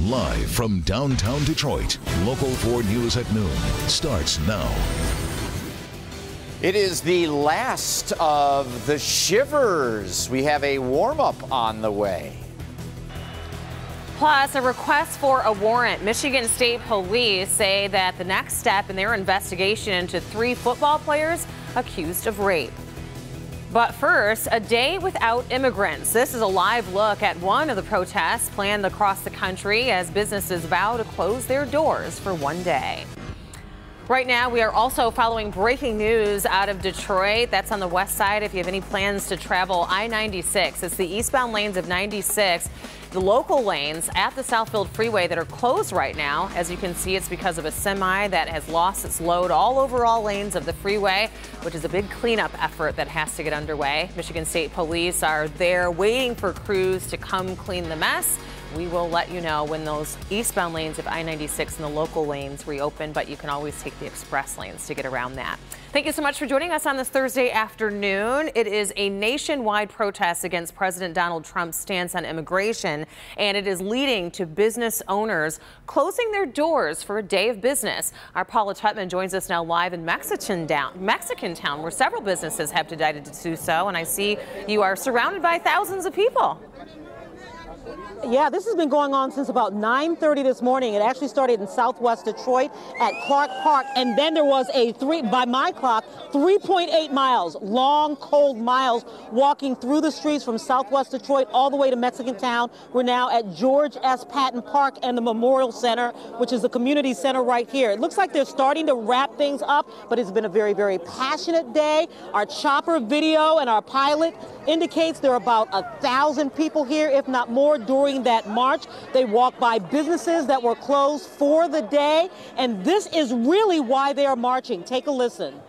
Live from downtown Detroit, Local 4 News at noon starts now. It is the last of the shivers. We have a warm-up on the way. Plus, a request for a warrant. Michigan State Police say that the next step in their investigation into 3 football players accused of rape. But first, a day without immigrants. This is a live look at one of the protests planned across the country as businesses vow to close their doors for one day. Right now, we are also following breaking news out of Detroit. That's on the west side. If you have any plans to travel I-96, it's the eastbound lanes of 96. The local lanes at the Southfield Freeway that are closed right now. As you can see, it's because of a semi that has lost its load all over all lanes of the freeway, which is a big cleanup effort that has to get underway. Michigan State Police are there waiting for crews to come clean the mess. We will let you know when those eastbound lanes of I-96 and the local lanes reopen, but you can always take the express lanes to get around that. Thank you so much for joining us on this Thursday afternoon. It is a nationwide protest against President Donald Trump's stance on immigration, and it is leading to business owners closing their doors for a day of business. Our Paula Tutman joins us now live in Mexican Town, where several businesses have decided to do so, and I see you are surrounded by thousands of people. Yeah, this has been going on since about 9:30 this morning. It actually started in southwest Detroit at Clark Park, and then there was a by my clock, 3.8 miles, long, cold miles, walking through the streets from southwest Detroit all the way to Mexican Town. We're now at George S. Patton Park and the Memorial Center, which is the community center right here. It looks like they're starting to wrap things up, but it's been a very, very passionate day. Our chopper video and our pilot indicates there are about 1,000 people here, if not more, during that march. They walked by businesses that were closed for the day, and this is really why they are marching. Take a listen.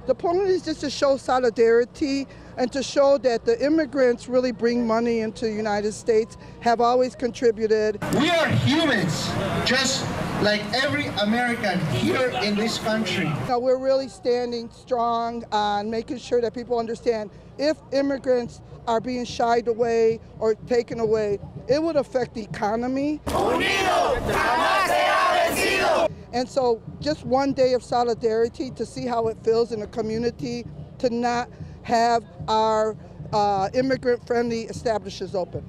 The point is just to show solidarity and to show that the immigrants really bring money into the United States, have always contributed. We are humans, just like every American here in this country. We're really standing strong on making sure that people understand if immigrants are being shied away or taken away, it would affect the economy. And so just one day of solidarity to see how it feels in the community to not have our immigrant-friendly establishments open.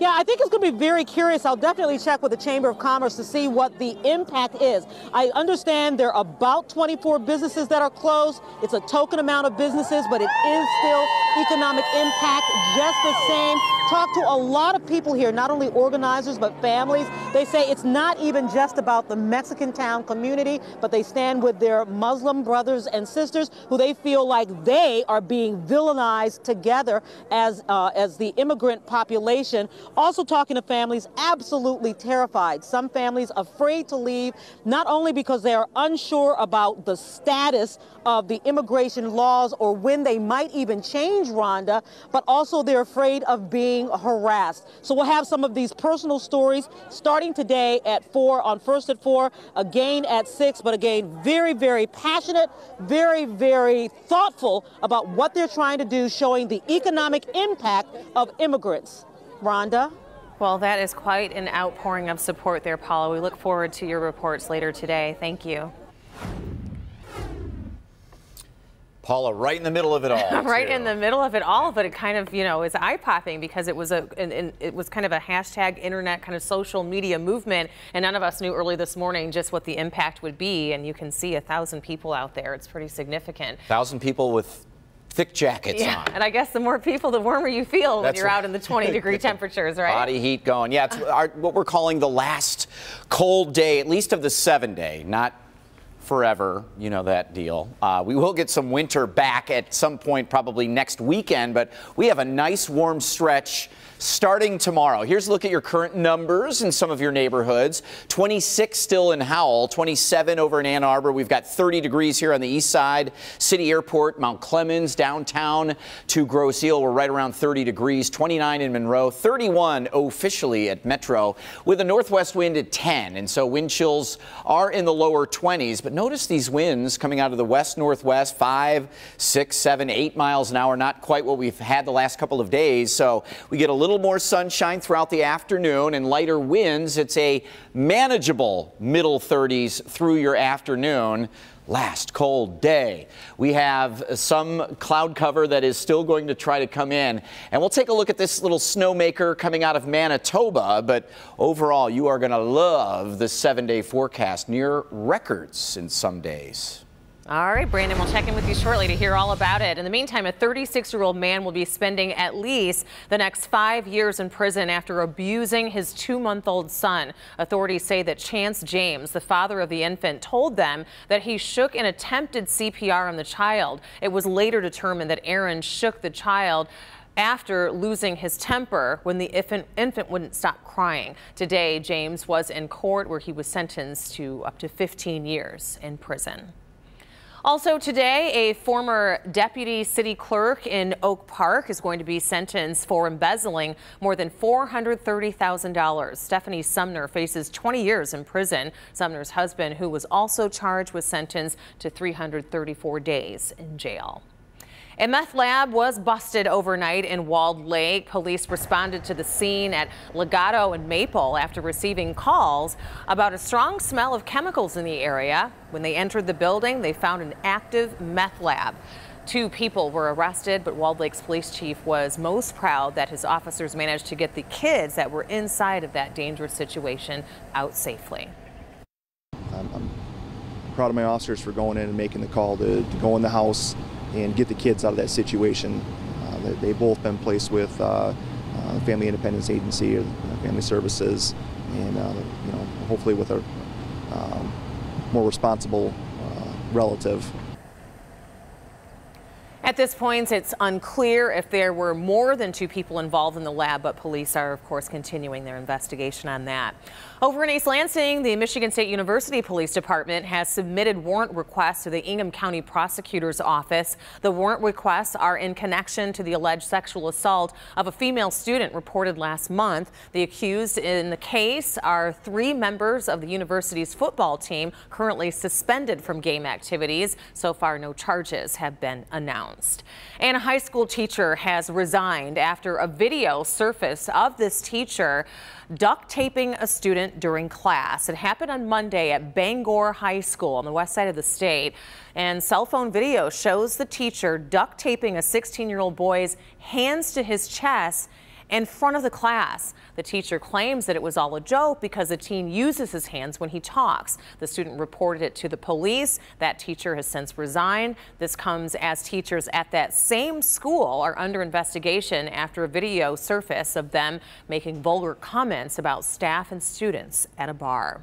Yeah, I think it's going to be very curious. I'll definitely check with the Chamber of Commerce to see what the impact is. I understand there are about 24 businesses that are closed. It's a token amount of businesses, but it is still economic impact just the same. Talked to a lot of people here, not only organizers, but families. They say it's not even just about the Mexican Town community, but they stand with their Muslim brothers and sisters who they feel like they are being villainized together as the immigrant population. Also talking to families absolutely terrified. Some families afraid to leave, not only because they are unsure about the status of the immigration laws or when they might even change, Rhonda, but also they're afraid of being harassed. So we'll have some of these personal stories starting today at 4 on First at 4, again at 6, but again, very, very passionate, very, very thoughtful about what they're trying to do, showing the economic impact of immigrants. Rhonda? Well, that is quite an outpouring of support there, Paula. We look forward to your reports later today. Thank you. Paula, right in the middle of it all. Right in the middle of it all, but it kind of, is eye-popping because it was it was kind of a hashtag internet kind of social media movement, and none of us knew early this morning just what the impact would be, and you can see 1,000 people out there. It's pretty significant. 1,000 people with thick jackets on. And I guess the more people, the warmer you feel when you're out in the 20-degree temperatures, right? Body heat going. Yeah, it's what we're calling the last cold day, at least of the 7-day, not forever, you know that deal. We will get some winter back at some point, probably next weekend, but we have a nice warm stretch starting tomorrow. Here's a look at your current numbers in some of your neighborhoods. 26 still in Howell, 27 over in Ann Arbor. We've got 30 degrees here on the east side. City Airport, Mount Clemens, downtown to Grosse Ile. We're right around 30 degrees. 29 in Monroe, 31 officially at Metro, with a northwest wind at 10. And so wind chills are in the lower 20s. But notice these winds coming out of the west-northwest, 5, 6, 7, 8 miles an hour. Not quite what we've had the last couple of days. So we get a little little more sunshine throughout the afternoon and lighter winds. It's a manageable middle 30s through your afternoon. Last cold day. We have some cloud cover that is still going to try to come in. And we'll take a look at this little snowmaker coming out of Manitoba. But overall, you are going to love the 7-day forecast. Near records in some days. All right, Brandon, we'll check in with you shortly to hear all about it. In the meantime, a 36-year-old man will be spending at least the next 5 years in prison after abusing his 2-month-old son. Authorities say that Chance James, the father of the infant, told them that he shook and attempted CPR on the child. It was later determined that Aaron shook the child after losing his temper when the infant wouldn't stop crying. Today, James was in court where he was sentenced to up to 15 years in prison. Also today, a former deputy city clerk in Oak Park is going to be sentenced for embezzling more than $430,000. Stephanie Sumner faces 20 years in prison. Sumner's husband, who was also charged, was sentenced to 334 days in jail. A meth lab was busted overnight in Walled Lake. Police responded to the scene at Legato and Maple after receiving calls about a strong smell of chemicals in the area. When they entered the building, they found an active meth lab. 2 people were arrested, but Walled Lake's police chief was most proud that his officers managed to get the kids that were inside of that dangerous situation out safely. I'm proud of my officers for going in and making the call to go in the house and get the kids out of that situation. They've both been placed with Family Independence Agency, or Family Services, and hopefully with a more responsible relative. At this point, it's unclear if there were more than 2 people involved in the lab, but police are, of course, continuing their investigation on that. Over in East Lansing, the Michigan State University Police Department has submitted warrant requests to the Ingham County Prosecutor's Office. The warrant requests are in connection to the alleged sexual assault of a female student reported last month. The accused in the case are 3 members of the university's football team currently suspended from game activities. So far, no charges have been announced. And a high school teacher has resigned after a video surfaced of this teacher duct taping a student during class. It happened on Monday at Bangor High School on the west side of the state. And cell phone video shows the teacher duct taping a 16-year-old boy's hands to his chest in front of the class. The teacher claims that it was all a joke because the teen uses his hands when he talks. The student reported it to the police. That teacher has since resigned. This comes as teachers at that same school are under investigation after a video surfaced of them making vulgar comments about staff and students at a bar.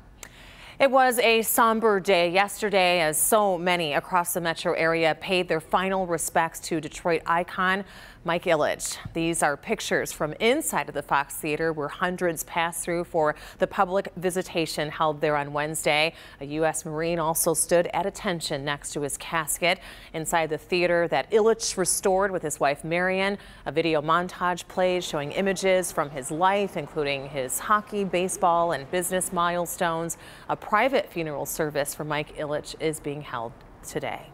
It was a somber day yesterday as so many across the metro area paid their final respects to Detroit icon Mike Ilitch. These are pictures from inside of the Fox Theater where hundreds passed through for the public visitation held there on Wednesday. A U.S. Marine also stood at attention next to his casket. Inside the theater that Ilitch restored with his wife Marion, a video montage played showing images from his life, including his hockey, baseball, and business milestones. A private funeral service for Mike Ilitch is being held today.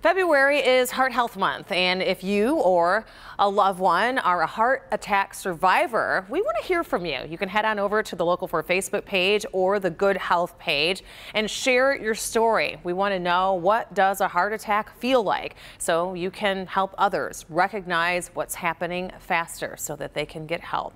February is Heart Health Month, and if you or a loved one are a heart attack survivor, we want to hear from you. You can head on over to the Local 4 Facebook page or the Good Health page and share your story. We want to know, what does a heart attack feel like, so you can help others recognize what's happening faster so that they can get help.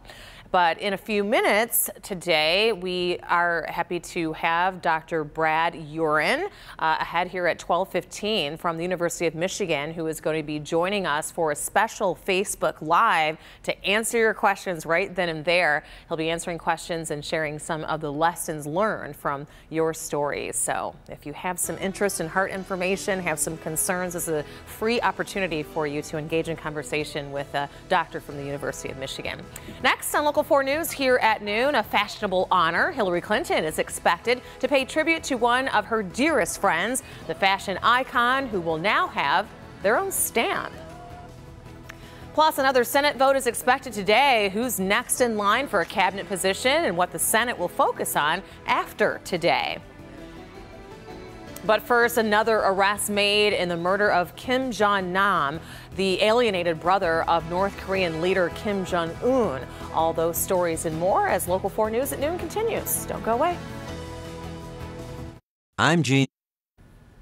But in a few minutes today, we are happy to have Dr. Brad Urin ahead here at 12:15 from the University of Michigan, who is going to be joining us for a special Facebook Live to answer your questions right then and there. He'll be answering questions and sharing some of the lessons learned from your stories. So if you have some interest in heart information, have some concerns, this is a free opportunity for you to engage in conversation with a doctor from the University of Michigan. Next on Local 4 News here at noon, a fashionable honor. Hillary Clinton is expected to pay tribute to one of her dearest friends, the fashion icon, who will now have their own stamp. Plus, another Senate vote is expected today. Who's next in line for a cabinet position and what the Senate will focus on after today. But first, another arrest made in the murder of Kim Jong-nam, the alienated brother of North Korean leader Kim Jong-un. All those stories and more as Local 4 News at Noon continues. Don't go away. I'm Gene.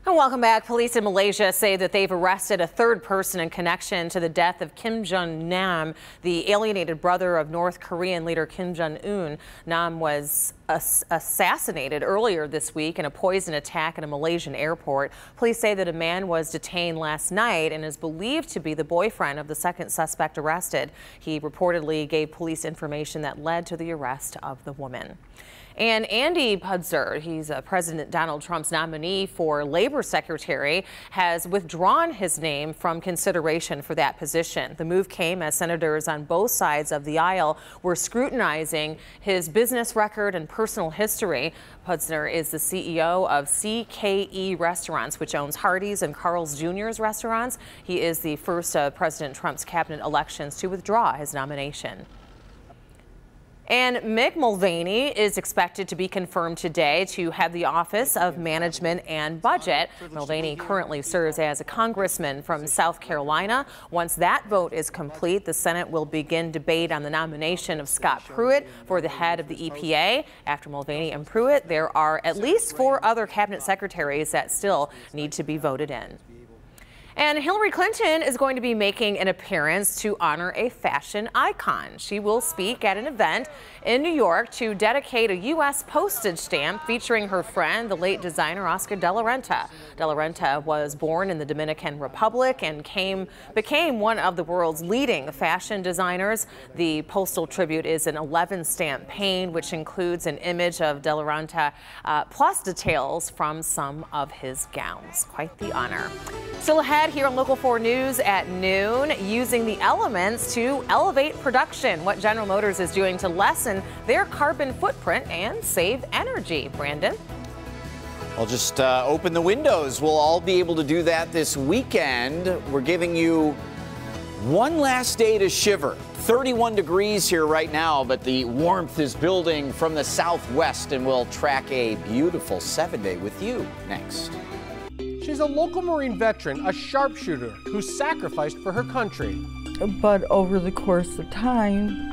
And welcome back. Police in Malaysia say that they've arrested a third person in connection to the death of Kim Jong-nam, the alienated brother of North Korean leader Kim Jong-un. Nam was assassinated earlier this week in a poison attack at a Malaysian airport. Police say that a man was detained last night and is believed to be the boyfriend of the second suspect arrested. He reportedly gave police information that led to the arrest of the woman. And Andy Pudzer, he's President Donald Trump's nominee for Labor Secretary, has withdrawn his name from consideration for that position. The move came as senators on both sides of the aisle were scrutinizing his business record and personal history. Pudzer is the CEO of CKE Restaurants, which owns Hardee's and Carl's Jr.'s restaurants. He is the first of President Trump's cabinet elections to withdraw his nomination. And Mick Mulvaney is expected to be confirmed today to head the Office of Management and Budget. Mulvaney currently serves as a congressman from South Carolina. Once that vote is complete, the Senate will begin debate on the nomination of Scott Pruitt for the head of the EPA. After Mulvaney and Pruitt, there are at least 4 other cabinet secretaries that still need to be voted in. And Hillary Clinton is going to be making an appearance to honor a fashion icon. She will speak at an event in New York to dedicate a U.S. postage stamp featuring her friend, the late designer Oscar de la Renta. De la Renta was born in the Dominican Republic and became one of the world's leading fashion designers. The postal tribute is an 11-stamp pane, which includes an image of de la Renta plus details from some of his gowns. Quite the honor. Still ahead here on Local 4 News at noon, using the elements to elevate production, what General Motors is doing to lessen their carbon footprint and save energy. Brandon? I'll just open the windows. We'll all be able to do that this weekend. We're giving you one last day to shiver. 31 degrees here right now, but the warmth is building from the southwest, and we'll track a beautiful 7-day with you next. She's a local Marine veteran, a sharpshooter who sacrificed for her country. But over the course of time,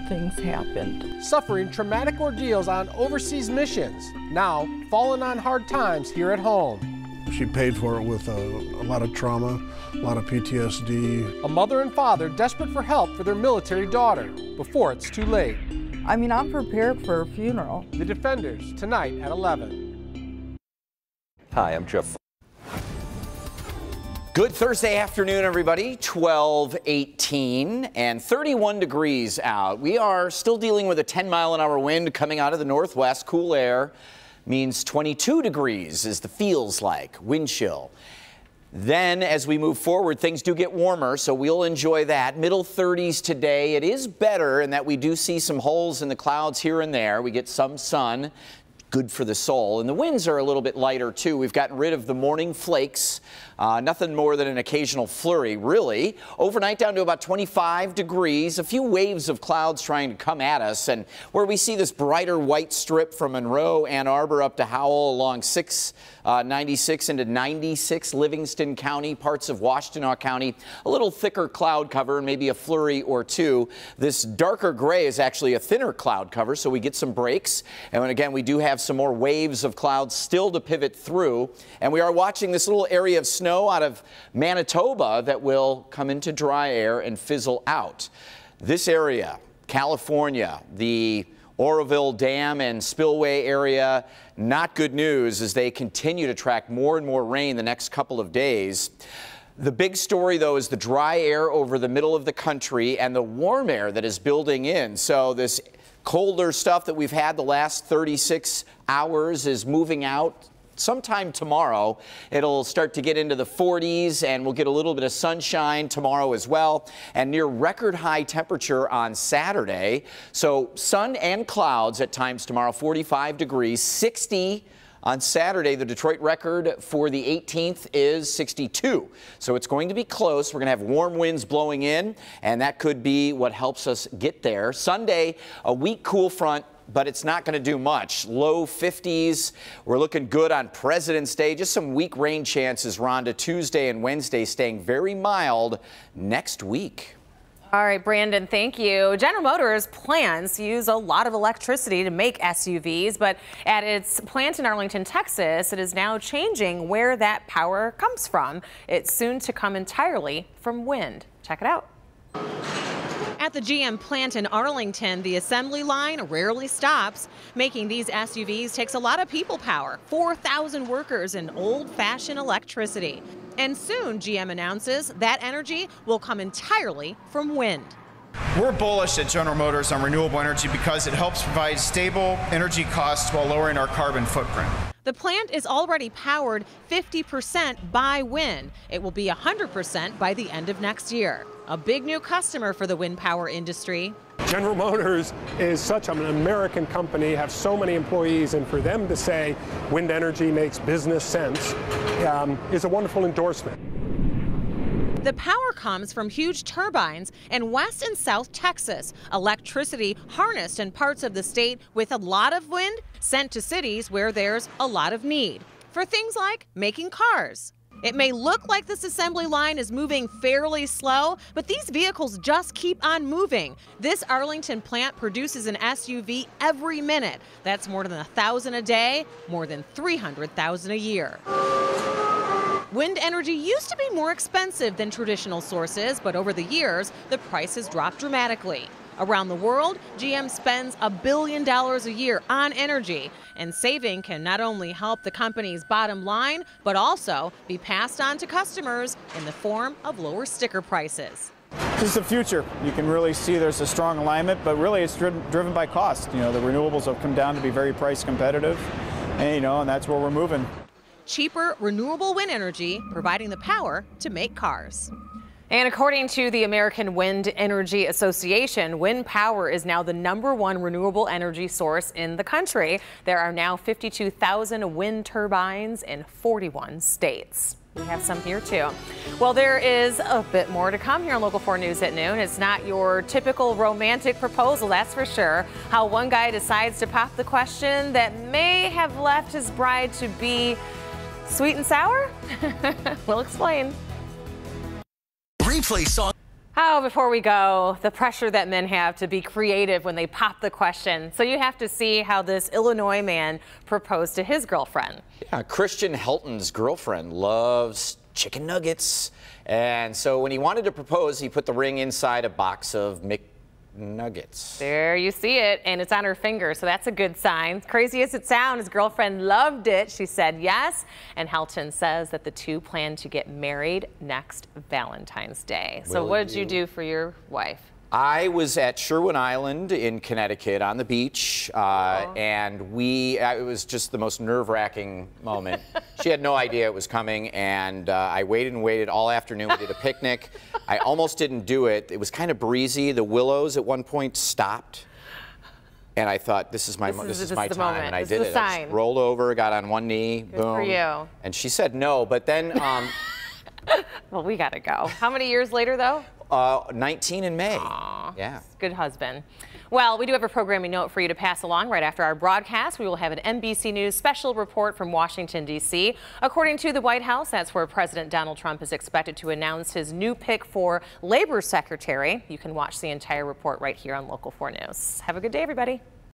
things happened. Suffering traumatic ordeals on overseas missions, now falling on hard times here at home. She paid for it with a lot of trauma, a lot of PTSD. A mother and father desperate for help for their military daughter before it's too late. I'm prepared for a funeral. The Defenders, tonight at 11. Hi, I'm Jeff. Good Thursday afternoon, everybody. 12:18 and 31 degrees out. We are still dealing with a 10-mile-an-hour wind coming out of the northwest. Cool air means 22 degrees is the feels like, wind chill. Then as we move forward, things do get warmer, so we'll enjoy that. Middle 30s today. It is better in that we do see some holes in the clouds here and there. We get some sun. Good for the soul. And the winds are a little bit lighter, too. We've gotten rid of the morning flakes. Nothing more than an occasional flurry, really. Overnight down to about 25 degrees. A few waves of clouds trying to come at us. And where we see this brighter white strip from Monroe, Ann Arbor up to Howell along 96 into 96, Livingston County, parts of Washtenaw County. A little thicker cloud cover and maybe a flurry or two. This darker gray is actually a thinner cloud cover, so we get some breaks. And again, we do have some more waves of clouds still to pivot through. And we are watching this little area of snow out of Manitoba that will come into dry air and fizzle out. This area, California, the Oroville Dam and Spillway area, not good news as they continue to track more and more rain the next couple of days. The big story, though, is the dry air over the middle of the country and the warm air that is building in. So this colder stuff that we've had the last 36 hours is moving out. Sometime tomorrow, it'll start to get into the 40s, and we'll get a little bit of sunshine tomorrow as well, and near record high temperature on Saturday. So sun and clouds at times tomorrow, 45 degrees, 60 on Saturday. The Detroit record for the 18th is 62. So it's going to be close. We're going to have warm winds blowing in, and that could be what helps us get there. Sunday, a weak cool front but it's not going to do much. Low 50s. We're looking good on President's Day. Just some weak rain chances, Rhonda. Tuesday and Wednesday staying very mild next week. All right, Brandon, thank you. General Motors plans to use a lot of electricity to make SUVs, but at its plant in Arlington, Texas, it is now changing where that power comes from. It's soon to come entirely from wind. Check it out. At the GM plant in Arlington, the assembly line rarely stops. Making these SUVs takes a lot of people power, 4,000 workers and old-fashioned electricity. And soon, GM announces that energy will come entirely from wind. We're bullish at General Motors on renewable energy because it helps provide stable energy costs while lowering our carbon footprint. The plant is already powered 50% by wind. It will be 100% by the end of next year. A big new customer for the wind power industry. General Motors is such an American company, have so many employees, and for them to say wind energy makes business sense is a wonderful endorsement. The power comes from huge turbines in West and South Texas. Electricity harnessed in parts of the state with a lot of wind sent to cities where there's a lot of need for things like making cars. It may look like this assembly line is moving fairly slow, but these vehicles just keep on moving. This Arlington plant produces an SUV every minute. That's more than 1,000 a day, more than 300,000 a year. Wind energy used to be more expensive than traditional sources, but over the years, the price has dropped dramatically. Around the world, GM spends $1 billion a year on energy, and saving can not only help the company's bottom line, but also be passed on to customers in the form of lower sticker prices. This is the future. You can really see there's a strong alignment, but really it's driven by cost. You know, the renewables have come down to be very price competitive, and and that's where we're moving. Cheaper, renewable wind energy providing the power to make cars. And according to the American Wind Energy Association, wind power is now the #1 renewable energy source in the country. There are now 52,000 wind turbines in 41 states. We have some here too. Well, there is a bit more to come here on Local 4 News at noon. It's not your typical romantic proposal, that's for sure. How one guy decides to pop the question that may have left his bride to be sweet and sour? We'll explain. Replay song. Before we go, the pressure that men have to be creative when they pop the question. So you have to see how this Illinois man proposed to his girlfriend. Yeah, Christian Helton's girlfriend loves chicken nuggets. And so when he wanted to propose, he put the ring inside a box of McNuggets. There you see it, and it's on her finger, so that's a good sign. Crazy as it sounds, his girlfriend loved it. She said yes, and Helton says that the two plan to get married next Valentine's Day. So what did you do for your wife? I was at Sherwin Island in Connecticut on the beach, and it was just the most nerve-wracking moment. She had no idea it was coming, and I waited and waited all afternoon. We did a picnic. I almost didn't do it. It was kind of breezy. The willows at one point stopped, and I thought, this is my time, and I did it. I just rolled over, got on one knee, boom. For you. And she said no, but then... Well, we gotta go. How many years later, though? 19 in May. Aww, yeah. Good husband. Well, we do have a programming note for you to pass along right after our broadcast. We will have an NBC News special report from Washington, D.C. According to the White House, that's where President Donald Trump is expected to announce his new pick for Labor Secretary. You can watch the entire report right here on Local 4 News. Have a good day, everybody.